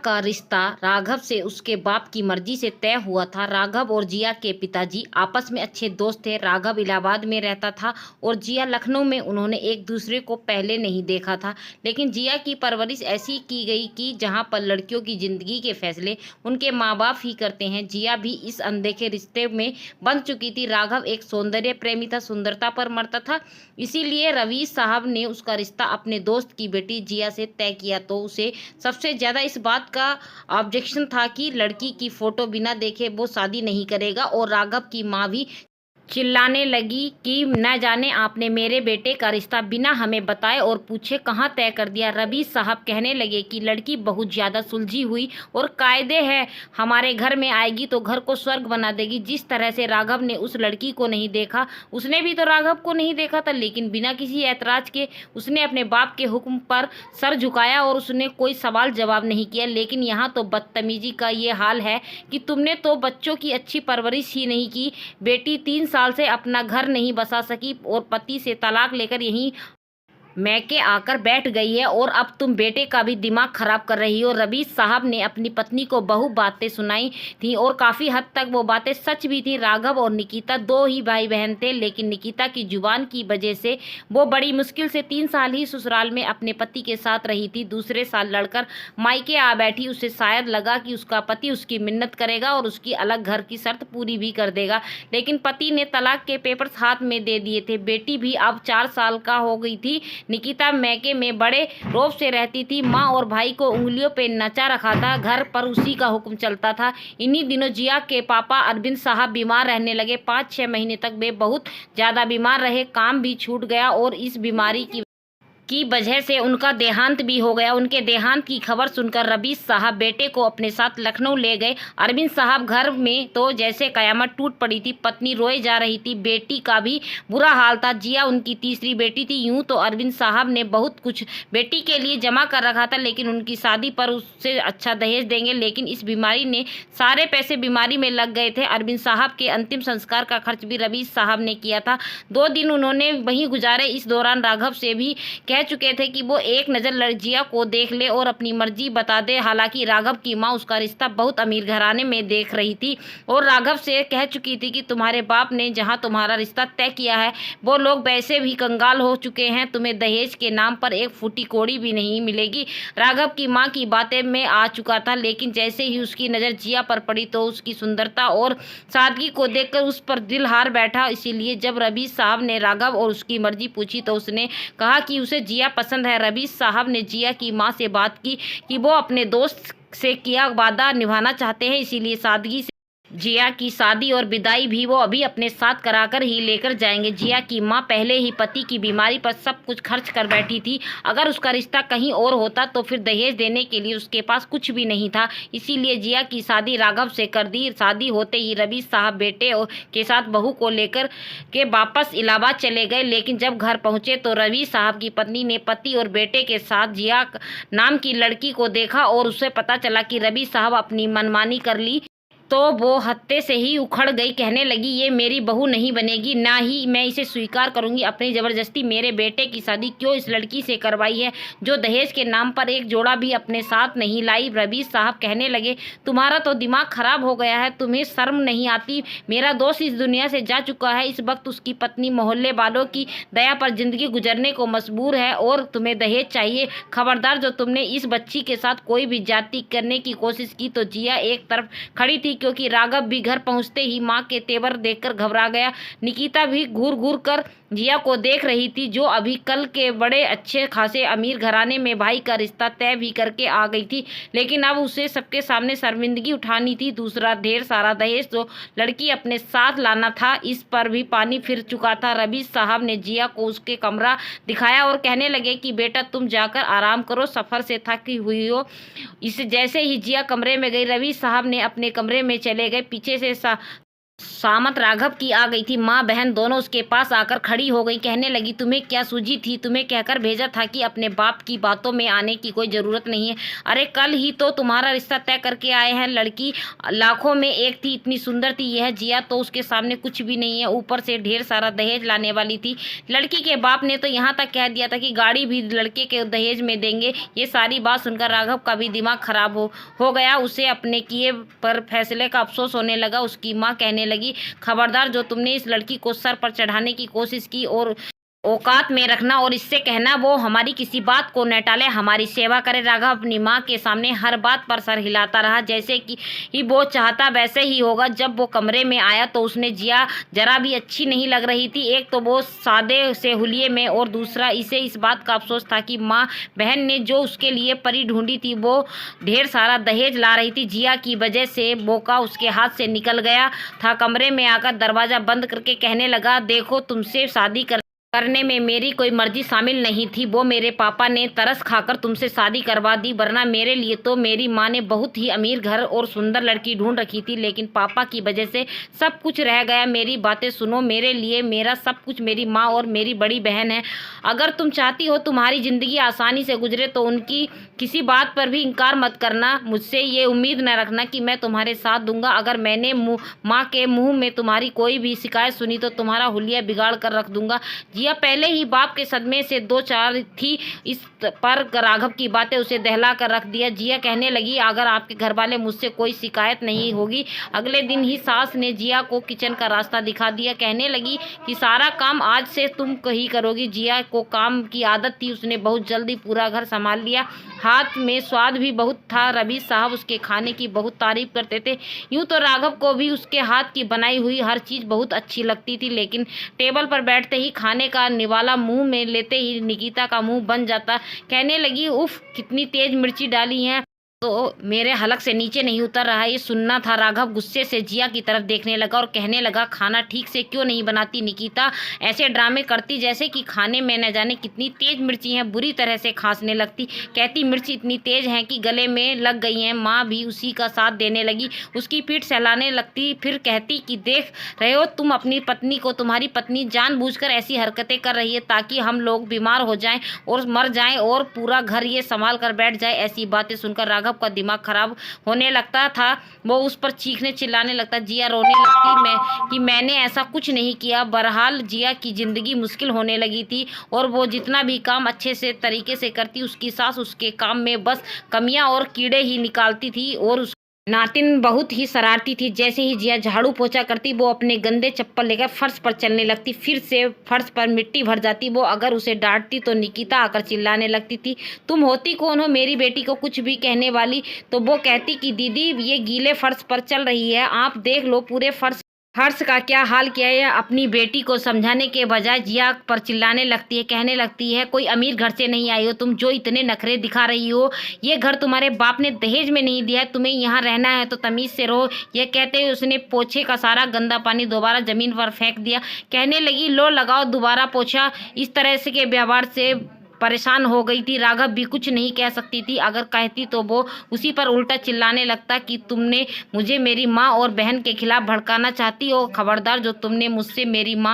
का रिश्ता राघव से उसके बाप की मर्जी से तय हुआ था। राघव और जिया के पिताजी आपस में अच्छे दोस्त थे। राघव इलाहाबाद में रहता था और जिया लखनऊ में। उन्होंने एक दूसरे को पहले नहीं देखा था, लेकिन जिया की परवरिश ऐसी की गई कि जहां पर लड़कियों की जिंदगी के फैसले उनके माँ बाप ही करते हैं, जिया भी इस अनदेखे रिश्ते में बंध चुकी थी। राघव एक सौंदर्य प्रेमी था, सुंदरता पर मरता था, इसीलिए रवीश साहब ने उसका रिश्ता अपने दोस्त की बेटी जिया से तय किया। तो उसे सबसे ज्यादा इस बात का ऑब्जेक्शन था कि लड़की की फोटो बिना देखे वो शादी नहीं करेगा। और राघव की माँ भी चिल्लाने लगी कि न जाने आपने मेरे बेटे का रिश्ता बिना हमें बताए और पूछे कहाँ तय कर दिया। रवि साहब कहने लगे कि लड़की बहुत ज़्यादा सुलझी हुई और कायदे है, हमारे घर में आएगी तो घर को स्वर्ग बना देगी। जिस तरह से राघव ने उस लड़की को नहीं देखा, उसने भी तो राघव को नहीं देखा था, लेकिन बिना किसी ऐतराज के उसने अपने बाप के हुक्म पर सर झुकाया और उसने कोई सवाल जवाब नहीं किया। लेकिन यहाँ तो बदतमीजी का ये हाल है कि तुमने तो बच्चों की अच्छी परवरिश ही नहीं की। बेटी 3 साल से अपना घर नहीं बसा सकी और पति से तलाक लेकर यहीं मैके आकर बैठ गई है, और अब तुम बेटे का भी दिमाग खराब कर रही हो। रवि साहब ने अपनी पत्नी को बहु बातें सुनाई थी और काफी हद तक वो बातें सच भी थी। राघव और निकिता 2 ही भाई बहन थे, लेकिन निकिता की जुबान की वजह से वो बड़ी मुश्किल से 3 साल ही ससुराल में अपने पति के साथ रही थी। दूसरे साल लड़कर मायके आ बैठी। उसे शायद लगा कि उसका पति उसकी मिन्नत करेगा और उसकी अलग घर की शर्त पूरी भी कर देगा, लेकिन पति ने तलाक के पेपर्स हाथ में दे दिए थे। बेटी भी अब 4 साल का हो गई थी। निकिता मैके में बड़े रौब से रहती थी, माँ और भाई को उंगलियों पे नचा रखा था, घर पर उसी का हुक्म चलता था। इन्हीं दिनों जिया के पापा अरविंद साहब बीमार रहने लगे। 5-6 महीने तक वे बहुत ज्यादा बीमार रहे, काम भी छूट गया और इस बीमारी की वजह से उनका देहांत भी हो गया। उनके देहांत की खबर सुनकर रवि साहब बेटे को अपने साथ लखनऊ ले गए। अरविंद साहब घर में तो जैसे कयामत टूट पड़ी थी। पत्नी रोए जा रही थी, बेटी का भी बुरा हाल था। जिया उनकी तीसरी बेटी थी। यूं तो अरविंद साहब ने बहुत कुछ बेटी के लिए जमा कर रखा था, लेकिन उनकी शादी पर उससे अच्छा दहेज देंगे, लेकिन इस बीमारी ने सारे पैसे बीमारी में लग गए थे। अरविंद साहब के अंतिम संस्कार का खर्च भी रवि साहब ने किया था। 2 दिन उन्होंने वहीं गुजारे। इस दौरान राघव से भी कह चुके थे कि वो एक नज़र जिया को देख ले और अपनी मर्जी बता दे। हालांकि राघव की माँ उसका रिश्ता बहुत अमीर घराने में देख रही थी और राघव से कह चुकी थी कि तुम्हारे बाप ने जहां तुम्हारा रिश्ता तय किया है वो लोग वैसे भी कंगाल हो चुके हैं, तुम्हें दहेज के नाम पर एक फूटी कौड़ी भी नहीं मिलेगी। राघव की माँ की बातें में आ चुका था, लेकिन जैसे ही उसकी नज़र जिया पर पड़ी तो उसकी सुंदरता और सादगी को देखकर उस पर दिल हार बैठा। इसीलिए जब रवि साहब ने राघव और उसकी मर्जी पूछी तो उसने कहा कि उसे जिया पसंद है। रवि साहब ने जिया की माँ से बात की कि वो अपने दोस्त से किया वादा निभाना चाहते हैं, इसीलिए सादगी से जिया की शादी और विदाई भी वो अभी अपने साथ कराकर ही लेकर जाएंगे। जिया की माँ पहले ही पति की बीमारी पर सब कुछ खर्च कर बैठी थी। अगर उसका रिश्ता कहीं और होता तो फिर दहेज देने के लिए उसके पास कुछ भी नहीं था, इसीलिए जिया की शादी राघव से कर दी। शादी होते ही रवि साहब बेटे के साथ बहू को लेकर के वापस इलाहाबाद चले गए, लेकिन जब घर पहुंचे तो रवि साहब की पत्नी ने पति और बेटे के साथ जिया नाम की लड़की को देखा और उसे पता चला कि रवि साहब अपनी मनमानी कर ली तो वो हत्ते से ही उखड़ गई। कहने लगी, ये मेरी बहू नहीं बनेगी, ना ही मैं इसे स्वीकार करूंगी। अपनी जबरदस्ती मेरे बेटे की शादी क्यों इस लड़की से करवाई है जो दहेज के नाम पर एक जोड़ा भी अपने साथ नहीं लाई। रवि साहब कहने लगे, तुम्हारा तो दिमाग खराब हो गया है, तुम्हें शर्म नहीं आती। मेरा दोस्त इस दुनिया से जा चुका है, इस वक्त उसकी पत्नी मोहल्ले वालों की दया पर जिंदगी गुजरने को मजबूर है और तुम्हें दहेज चाहिए। खबरदार, जो तुमने इस बच्ची के साथ कोई भी जाति करने की कोशिश की। तो जिया एक तरफ खड़ी थी, क्योंकि राघव भी घर पहुंचते ही मां के तेवर देखकर घबरा गया। निकिता भी घूर घूर कर जिया को देख रही थी, जो अभी कल के बड़े अच्छे खासे अमीर घराने में भाई का रिश्ता तय भी करके आ गई थी, लेकिन अब उसे सबके सामने शर्मिंदगी उठानी थी। दूसरा ढेर सारा दहेज जो लड़की अपने साथ लाना था, इस पर भी पानी फिर चुका था। रवि साहब ने जिया को उसके कमरा दिखाया और कहने लगे कि बेटा तुम जाकर आराम करो, सफर से थकी हुई हो। इस जैसे ही जिया कमरे में गई, रवि साहब ने अपने कमरे में चले गए। पीछे से सामत राघव की आ गई थी। माँ बहन दोनों उसके पास आकर खड़ी हो गई। कहने लगी, तुम्हें क्या सूझी थी? तुम्हें कहकर भेजा था कि अपने बाप की बातों में आने की कोई जरूरत नहीं है। अरे कल ही तो तुम्हारा रिश्ता तय करके आए हैं। लड़की लाखों में एक थी, इतनी सुंदर थी। यह जिया तो उसके सामने कुछ भी नहीं है, ऊपर से ढेर सारा दहेज लाने वाली थी। लड़की के बाप ने तो यहाँ तक कह दिया था कि गाड़ी भी लड़के के दहेज में देंगे। ये सारी बात सुनकर राघव का भी दिमाग खराब हो गया। उसे अपने किए पर फैसले का अफसोस होने लगा। उसकी माँ कहने लगी, खबरदार, जो तुमने इस लड़की को सर पर चढ़ाने की कोशिश की और औकात में रखना और इससे कहना वो हमारी किसी बात को न टाले, हमारी सेवा करे। राघव अपनी माँ के सामने हर बात पर सर हिलाता रहा, जैसे कि ही वो चाहता वैसे ही होगा। जब वो कमरे में आया तो उसने जिया जरा भी अच्छी नहीं लग रही थी। एक तो वो सादे से हुलिये में और दूसरा इसे इस बात का अफसोस था कि माँ बहन ने जो उसके लिए परी ढूंढी थी वो ढेर सारा दहेज ला रही थी। जिया की वजह से मौका उसके हाथ से निकल गया था। कमरे में आकर दरवाजा बंद करके कहने लगा, देखो, तुमसे शादी करने में मेरी कोई मर्जी शामिल नहीं थी। वो मेरे पापा ने तरस खाकर तुमसे शादी करवा दी, वरना मेरे लिए तो मेरी माँ ने बहुत ही अमीर घर और सुंदर लड़की ढूंढ रखी थी, लेकिन पापा की वजह से सब कुछ रह गया। मेरी बातें सुनो, मेरे लिए मेरा सब कुछ मेरी माँ और मेरी बड़ी बहन है। अगर तुम चाहती हो तुम्हारी ज़िंदगी आसानी से गुजरे तो उनकी किसी बात पर भी इनकार मत करना। मुझसे ये उम्मीद न रखना कि मैं तुम्हारे साथ दूंगा। अगर मैंने माँ के मुँह में तुम्हारी कोई भी शिकायत सुनी तो तुम्हारा हुलिया बिगाड़ कर रख दूंगा। जिया पहले ही बाप के सदमे से दो चार थी, इस पर राघव की बातें उसे दहला कर रख दिया। जिया कहने लगी, अगर आपके घर वाले मुझसे कोई शिकायत नहीं होगी। अगले दिन ही सास ने जिया को किचन का रास्ता दिखा दिया। कहने लगी कि सारा काम आज से तुम ही करोगी। जिया को काम की आदत थी, उसने बहुत जल्दी पूरा घर संभाल लिया। हाथ में स्वाद भी बहुत था। रवि साहब उसके खाने की बहुत तारीफ करते थे। यूं तो राघव को भी उसके हाथ की बनाई हुई हर चीज़ बहुत अच्छी लगती थी, लेकिन टेबल पर बैठते ही खाने का निवाला मुंह में लेते ही निकिता का मुंह बन जाता। कहने लगी, उफ, कितनी तेज मिर्ची डाली है, तो मेरे हलक से नीचे नहीं उतर रहा। ये सुनना था। राघव गुस्से से जिया की तरफ देखने लगा और कहने लगा, खाना ठीक से क्यों नहीं बनाती निकिता? ऐसे ड्रामे करती जैसे कि खाने में न जाने कितनी तेज मिर्ची है। बुरी तरह से खांसने लगती, कहती मिर्ची इतनी तेज है कि गले में लग गई है। माँ भी उसी का साथ देने लगी, उसकी पीठ सहलाने लगती, फिर कहती कि देख रहे हो तुम अपनी पत्नी को, तुम्हारी पत्नी जानबूझकर ऐसी हरकतें कर रही है ताकि हम लोग बीमार हो जाएं और मर जाएं और पूरा घर ये संभाल कर बैठ जाए। ऐसी बातें सुनकर राघव का दिमाग खराब होने लगता था। वो उस पर चीखने चिल्लाने लगता। जिया रोने लगती कि मैंने ऐसा कुछ नहीं किया। बहरहाल जिया की जिंदगी मुश्किल होने लगी थी और वो जितना भी काम अच्छे से तरीके से करती, उसकी सास उसके काम में बस कमियां और कीड़े ही निकालती थी। और नातिन बहुत ही शरारती थी। जैसे ही जिया झाड़ू पोछा करती, वो अपने गंदे चप्पल लेकर फर्श पर चलने लगती, फिर से फर्श पर मिट्टी भर जाती। वो अगर उसे डांटती तो निकिता आकर चिल्लाने लगती थी, तुम होती कौन हो मेरी बेटी को कुछ भी कहने वाली? तो वो कहती कि दीदी, ये गीले फर्श पर चल रही है, आप देख लो पूरे फर्श का क्या हाल किया है। अपनी बेटी को समझाने के बजाय जिया पर चिल्लाने लगती है। कहने लगती है, कोई अमीर घर से नहीं आई हो तुम जो इतने नखरे दिखा रही हो। ये घर तुम्हारे बाप ने दहेज में नहीं दिया है, तुम्हें यहाँ रहना है तो तमीज से रहो। यह कहते हुए उसने पोछे का सारा गंदा पानी दोबारा जमीन पर फेंक दिया। कहने लगी, लो लगाओ दोबारा पोछा। इस तरह से के व्यवहार से परेशान हो गई थी। राघव भी कुछ नहीं कह सकती थी। अगर कहती तो वो उसी पर उल्टा चिल्लाने लगता कि तुमने मुझे मेरी माँ और बहन के खिलाफ भड़काना चाहती हो। खबरदार, जो तुमने मुझसे मेरी माँ